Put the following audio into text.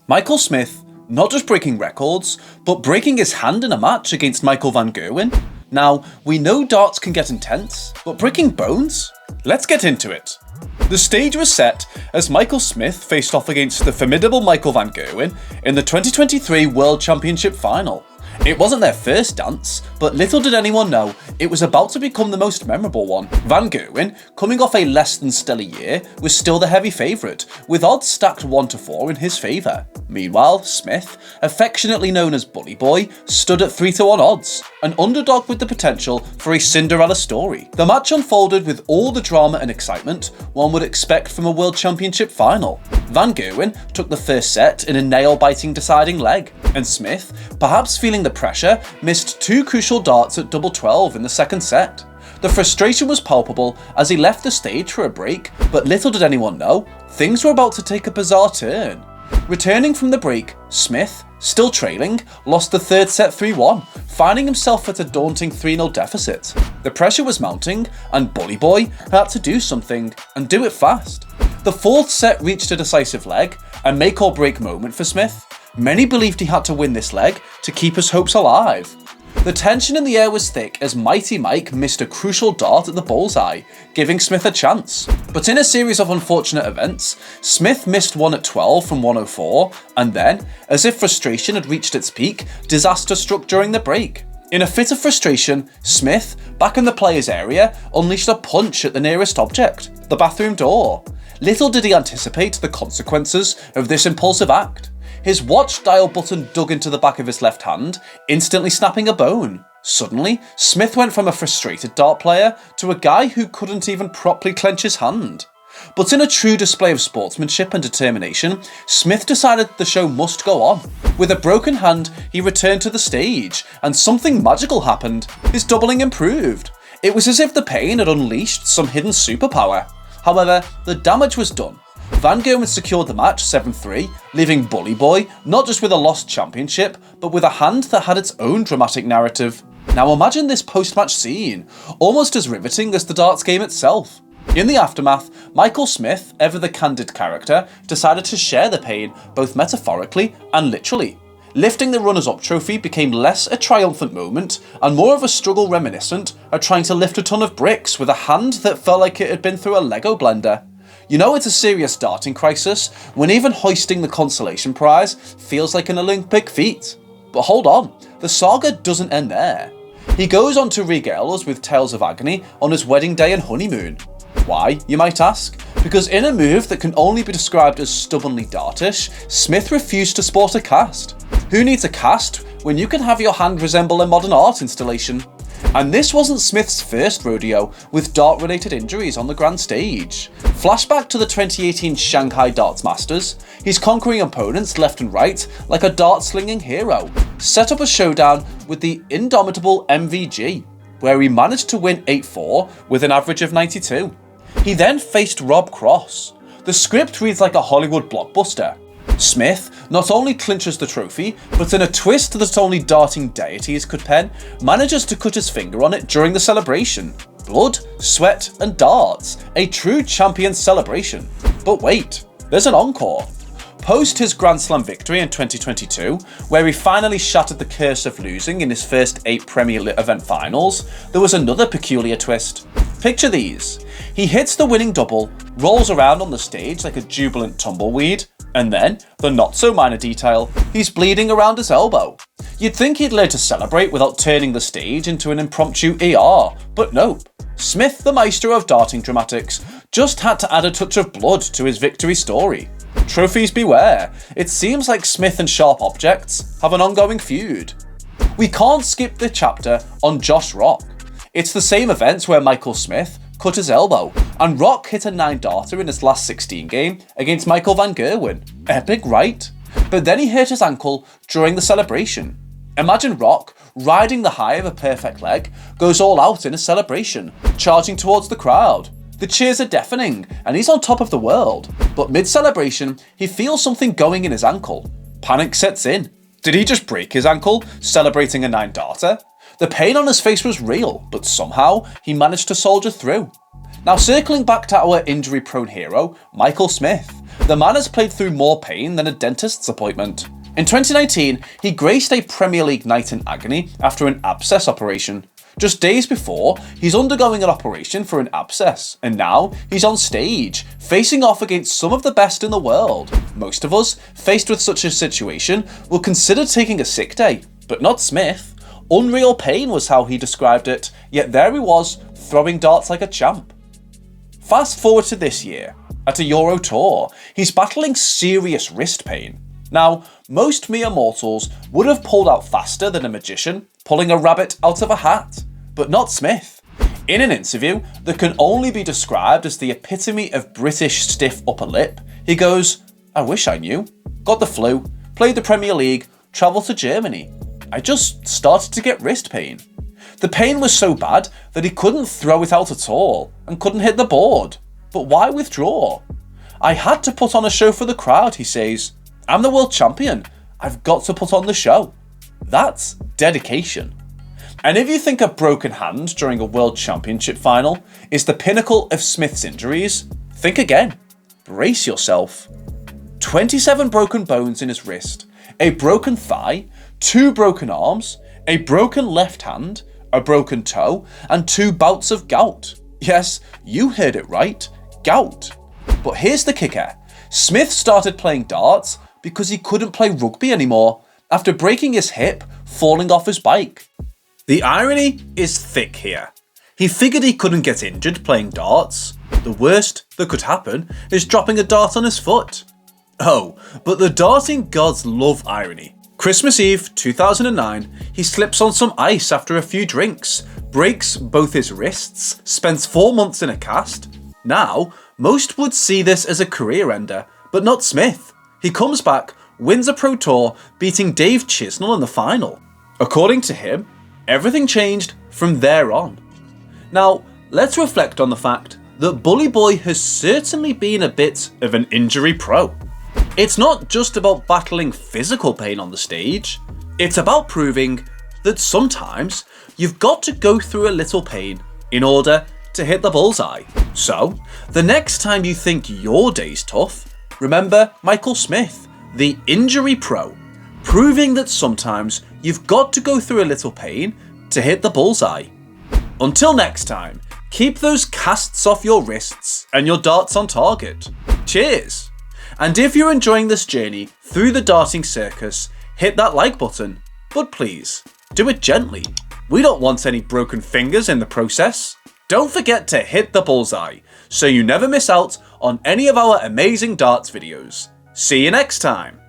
Michael Smith not just breaking records, but breaking his hand in a match against Michael van Gerwen. Now, we know darts can get intense, but breaking bones? Let's get into it. The stage was set as Michael Smith faced off against the formidable Michael van Gerwen in the 2023 World Championship final. It wasn't their first dance, but little did anyone know it was about to become the most memorable one. Van Gerwen, coming off a less than stellar year, was still the heavy favourite, with odds stacked 1-4 in his favour. Meanwhile, Smith, affectionately known as Bully Boy, stood at 3-1 odds, an underdog with the potential for a Cinderella story. The match unfolded with all the drama and excitement one would expect from a World Championship final. Van Gerwen took the first set in a nail-biting deciding leg, and Smith, perhaps feeling the pressure, missed two crucial darts at double 12 in the second set. The frustration was palpable as he left the stage for a break, but little did anyone know, things were about to take a bizarre turn. Returning from the break, Smith, still trailing, lost the third set 3-1, finding himself at a daunting 3-0 deficit. The pressure was mounting, and Bully Boy had to do something, and do it fast. The fourth set reached a decisive leg, a make or break moment for Smith. Many believed he had to win this leg to keep his hopes alive. The tension in the air was thick as Mighty Mike missed a crucial dart at the bullseye, giving Smith a chance. But in a series of unfortunate events, Smith missed one at 12 from 104, and then, as if frustration had reached its peak, disaster struck during the break. In a fit of frustration, Smith, back in the player's area, unleashed a punch at the nearest object, the bathroom door. Little did he anticipate the consequences of this impulsive act. His watch dial button dug into the back of his left hand, instantly snapping a bone. Suddenly, Smith went from a frustrated dart player to a guy who couldn't even properly clench his hand. But in a true display of sportsmanship and determination, Smith decided the show must go on. With a broken hand, he returned to the stage, and something magical happened. His doubling improved. It was as if the pain had unleashed some hidden superpower. However, the damage was done. Van Gerwen secured the match 7-3, leaving Bully Boy not just with a lost championship, but with a hand that had its own dramatic narrative. Now imagine this post-match scene, almost as riveting as the darts game itself. In the aftermath, Michael Smith, ever the candid character, decided to share the pain both metaphorically and literally. Lifting the runners-up trophy became less a triumphant moment and more of a struggle reminiscent of trying to lift a ton of bricks with a hand that felt like it had been through a Lego blender. You know it's a serious darting crisis when even hoisting the consolation prize feels like an Olympic feat. But hold on, the saga doesn't end there. He goes on to regale us with tales of agony on his wedding day and honeymoon. Why, you might ask? Because in a move that can only be described as stubbornly dartish, Smith refused to sport a cast. Who needs a cast when you can have your hand resemble a modern art installation? And this wasn't Smith's first rodeo with dart-related injuries on the grand stage. Flashback to the 2018 Shanghai Darts Masters, he's conquering opponents left and right like a dart-slinging hero, set up a showdown with the indomitable MVG, where he managed to win 8-4 with an average of 92. He then faced Rob Cross. The script reads like a Hollywood blockbuster. Smith not only clinches the trophy, but in a twist that only darting deities could pen, manages to cut his finger on it during the celebration. Blood, sweat and darts, a true champion's celebration. But wait, there's an encore. Post his Grand Slam victory in 2022, where he finally shattered the curse of losing in his first 8 Premier event finals, there was another peculiar twist. Picture these. He hits the winning double, rolls around on the stage like a jubilant tumbleweed, and then, the not-so-minor detail, he's bleeding around his elbow. You'd think he'd learn to celebrate without turning the stage into an impromptu ER, but nope. Smith, the maestro of darting dramatics, just had to add a touch of blood to his victory story. Trophies beware, it seems like Smith and sharp objects have an ongoing feud. We can't skip the chapter on Josh Rock. It's the same event where Michael Smith cut his elbow, and Rock hit a 9-darter in his last 16 game against Michael van Gerwen. Epic, right? But then he hurt his ankle during the celebration. Imagine Rock, riding the high of a perfect leg, goes all out in a celebration, charging towards the crowd. The cheers are deafening, and he's on top of the world. But mid-celebration, he feels something going in his ankle. Panic sets in. Did he just break his ankle, celebrating a 9-darter? The pain on his face was real, but somehow he managed to soldier through. Now circling back to our injury-prone hero, Michael Smith. The man has played through more pain than a dentist's appointment. In 2019, he graced a Premier League night in agony after an abscess operation. Just days before, he's undergoing an operation for an abscess, and now he's on stage, facing off against some of the best in the world. Most of us, faced with such a situation, will consider taking a sick day, but not Smith. Unreal pain was how he described it, yet there he was, throwing darts like a champ. Fast forward to this year. At a Euro tour, he's battling serious wrist pain. Now, most mere mortals would have pulled out faster than a magician pulling a rabbit out of a hat, but not Smith. In an interview that can only be described as the epitome of British stiff upper lip, he goes, "I wish I knew. Got the flu, played the Premier League, travelled to Germany. I just started to get wrist pain. The pain was so bad that he couldn't throw it out at all and couldn't hit the board. But why withdraw? I had to put on a show for the crowd," he says. "I'm the world champion. I've got to put on the show." That's dedication. And if you think a broken hand during a World Championship final is the pinnacle of Smith's injuries, think again. Brace yourself. 27 broken bones in his wrist, a broken thigh, 2 broken arms, a broken left hand, a broken toe, and 2 bouts of gout. Yes, you heard it right, gout. But here's the kicker. Smith started playing darts because he couldn't play rugby anymore after breaking his hip falling off his bike. The irony is thick here. He figured he couldn't get injured playing darts. The worst that could happen is dropping a dart on his foot. Oh, but the darting gods love irony. Christmas Eve 2009, he slips on some ice after a few drinks, breaks both his wrists, spends 4 months in a cast. Now, most would see this as a career ender, but not Smith. He comes back, wins a pro tour, beating Dave Chisnell in the final. According to him, everything changed from there on. Now, let's reflect on the fact that Bully Boy has certainly been a bit of an injury pro. It's not just about battling physical pain on the stage, it's about proving that sometimes you've got to go through a little pain in order to hit the bullseye. So, the next time you think your day's tough, remember Michael Smith, the injury pro, proving that sometimes you've got to go through a little pain to hit the bullseye. Until next time, keep those casts off your wrists and your darts on target. Cheers! And if you're enjoying this journey through the darting circus, hit that like button, but please, do it gently. We don't want any broken fingers in the process. Don't forget to hit the bullseye, so you never miss out on any of our amazing darts videos. See you next time!